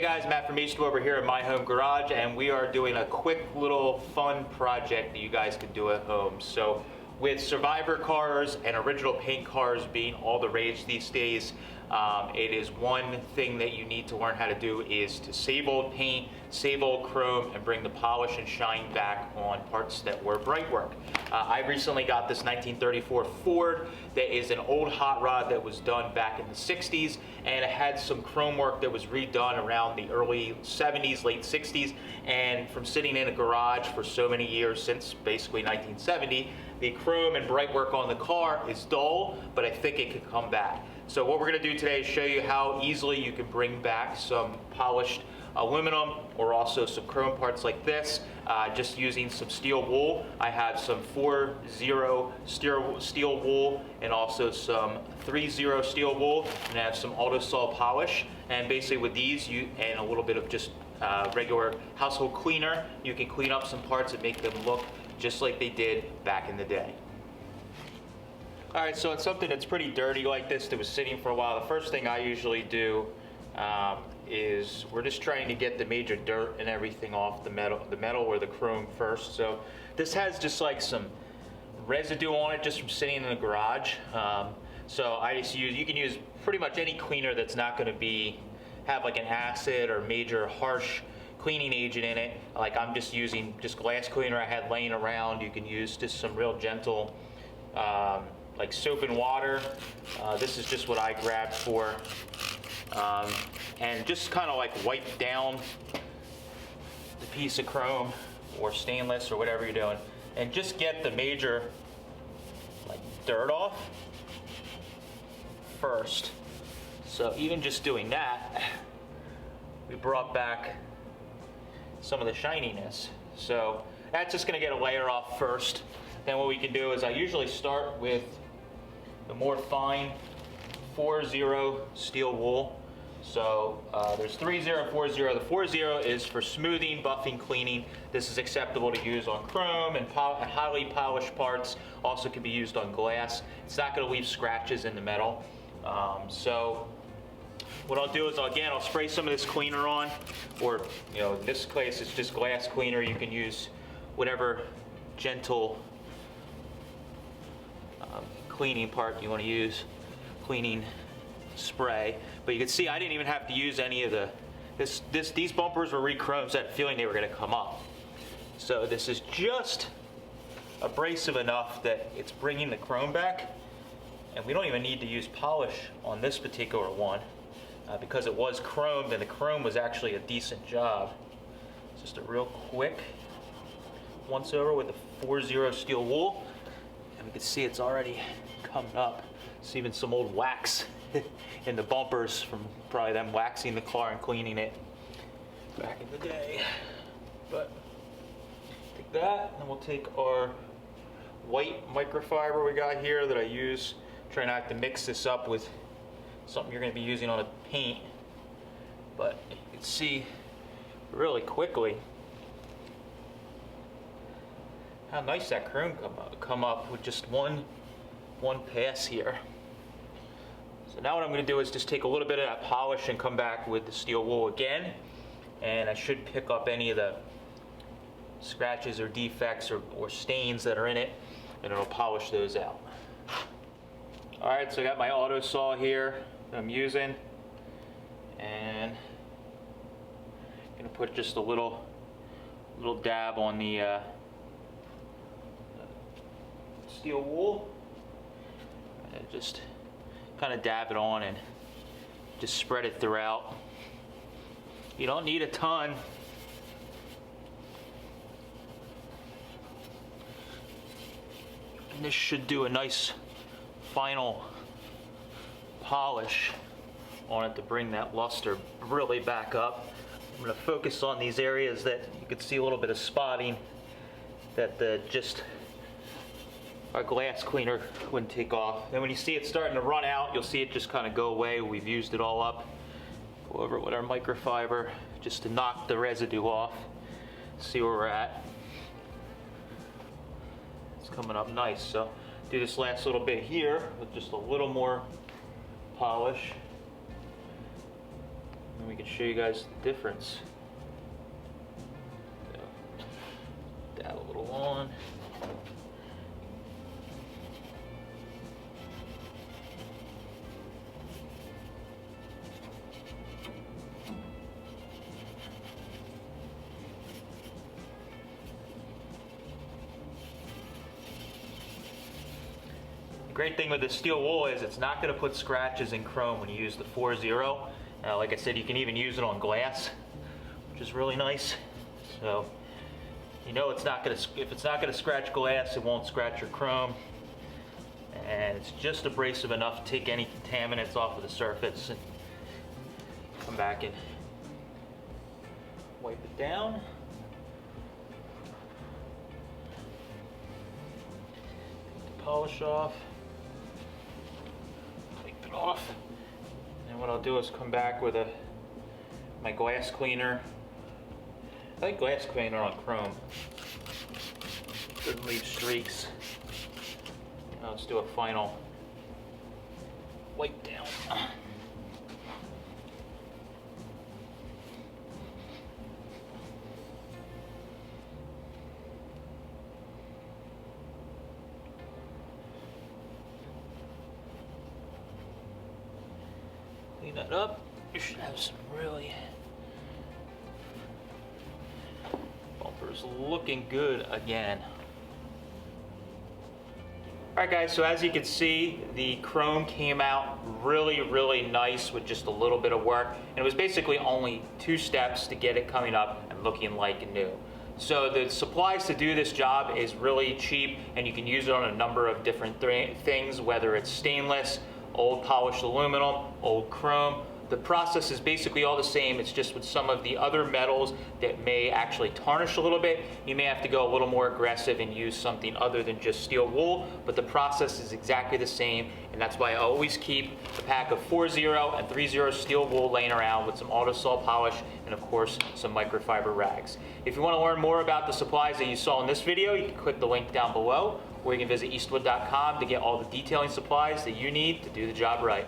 guys, Matt from Eastwood over here at my home garage, and we are doing a quick little fun project that you guys can do at home. So with survivor cars and original paint cars being all the rage these days, it is one thing that you need to learn how to do is to save old paint, save old chrome, and bring the polish and shine back on parts that were bright work. I recently got this 1934 Ford that is an old hot rod that was done back in the 60s, and it had some chrome work that was redone around the early 70s, late 60s, and from sitting in a garage for so many years, since basically 1970, the chrome and bright work on the car is dull, but I think it could come back. So what we're going to do today is show you how easily you can bring back some polished aluminum or also some chrome parts like this, just using some steel wool. I have some 4-0 steel wool and also some 3-0 steel wool, and I have some Autosol polish. And basically with these and a little bit of just regular household cleaner, you can clean up some parts and make them look just like they did back in the day. Alright, so it's something that's pretty dirty like this that was sitting for a while. The first thing I usually do is we're just trying to get the major dirt and everything off the metal or the chrome first. So this has just like some residue on it just from sitting in the garage. So I just you can use pretty much any cleaner that's not going to have like an acid or major harsh cleaning agent in it. Like I'm just using just glass cleaner I had laying around. You can use just some real gentle like soap and water. This is just what I grabbed for. And just kind of like wipe down the piece of chrome or stainless or whatever you're doing, and just get the major like dirt off first. So even just doing that, we brought back some of the shininess. So that's just going to get a layer off first. Then what we can do is I usually start with the more fine 4-0 steel wool. So there's 3-0, 4-0. The 4-0 is for smoothing, buffing, cleaning. This is acceptable to use on chrome and highly polished parts. Also can be used on glass. It's not going to leave scratches in the metal. So what I'll do is I'll spray some of this cleaner on, or in this case it's just glass cleaner. You can use whatever gentle cleaning part you want to use, cleaning spray. But you can see I didn't even have to use any of these bumpers were re-chromed, so I had a feeling they were going to come up. So this is just abrasive enough that it's bringing the chrome back, and we don't even need to use polish on this particular one because it was chromed, and the chrome was actually a decent job. Just a real quick once over with the 4-0 steel wool, and we can see it's already coming up. It's even some old wax in the bumpers from probably them waxing the car and cleaning it back in the day. But take that, and we'll take our white microfiber we got here that I use. Try not to mix this up with something you're going to be using on a paint, but you can see really quickly how nice that chrome come up with just one pass here. So now what I'm going to do is just take a little bit of that polish and come back with the steel wool again, and I should pick up any of the scratches or defects or stains that are in it, and it'll polish those out. Alright, so I got my Autosol here that I'm using, and I'm going to put just a little dab on the steel wool, and just kind of dab it on and just spread it throughout. You don't need a ton. And this should do a nice final polish on it to bring that luster really back up. I'm going to focus on these areas that you can see a little bit of spotting that just our glass cleaner wouldn't take off. Then when you see it starting to run out, you'll see it just kind of go away. We've used it all up. Go over it with our microfiber just to knock the residue off. See where we're at. It's coming up nice. So do this last little bit here with just a little more polish. And we can show you guys the difference. So, dab a little on. The great thing with the steel wool is it's not going to put scratches in chrome when you use the 4-0. Like I said, you can even use it on glass, which is really nice. So you know it's not going to, if it's not going to scratch glass, it won't scratch your chrome. And it's just abrasive enough to take any contaminants off of the surface. And come back and wipe it down. Take the polish off. Off, and what I'll do is come back with my glass cleaner. I like glass cleaner on chrome. Doesn't leave streaks. Now let's do a final wipe down. Clean that up. You should have some really bumpers looking good again. Alright guys, so as you can see, the chrome came out really nice with just a little bit of work. And it was basically only 2 steps to get it coming up and looking like new. So the supplies to do this job is really cheap, and you can use it on a number of different things, whether it's stainless, old polished aluminum, old chrome. The process is basically all the same. It's just with some of the other metals that may actually tarnish a little bit, you may have to go a little more aggressive and use something other than just steel wool, but the process is exactly the same, and that's why I always keep a pack of 4-0 and 3-0 steel wool laying around with some autosol polish and of course some microfiber rags. If you want to learn more about the supplies that you saw in this video, you can click the link down below, or you can visit eastwood.com to get all the detailing supplies that you need to do the job right.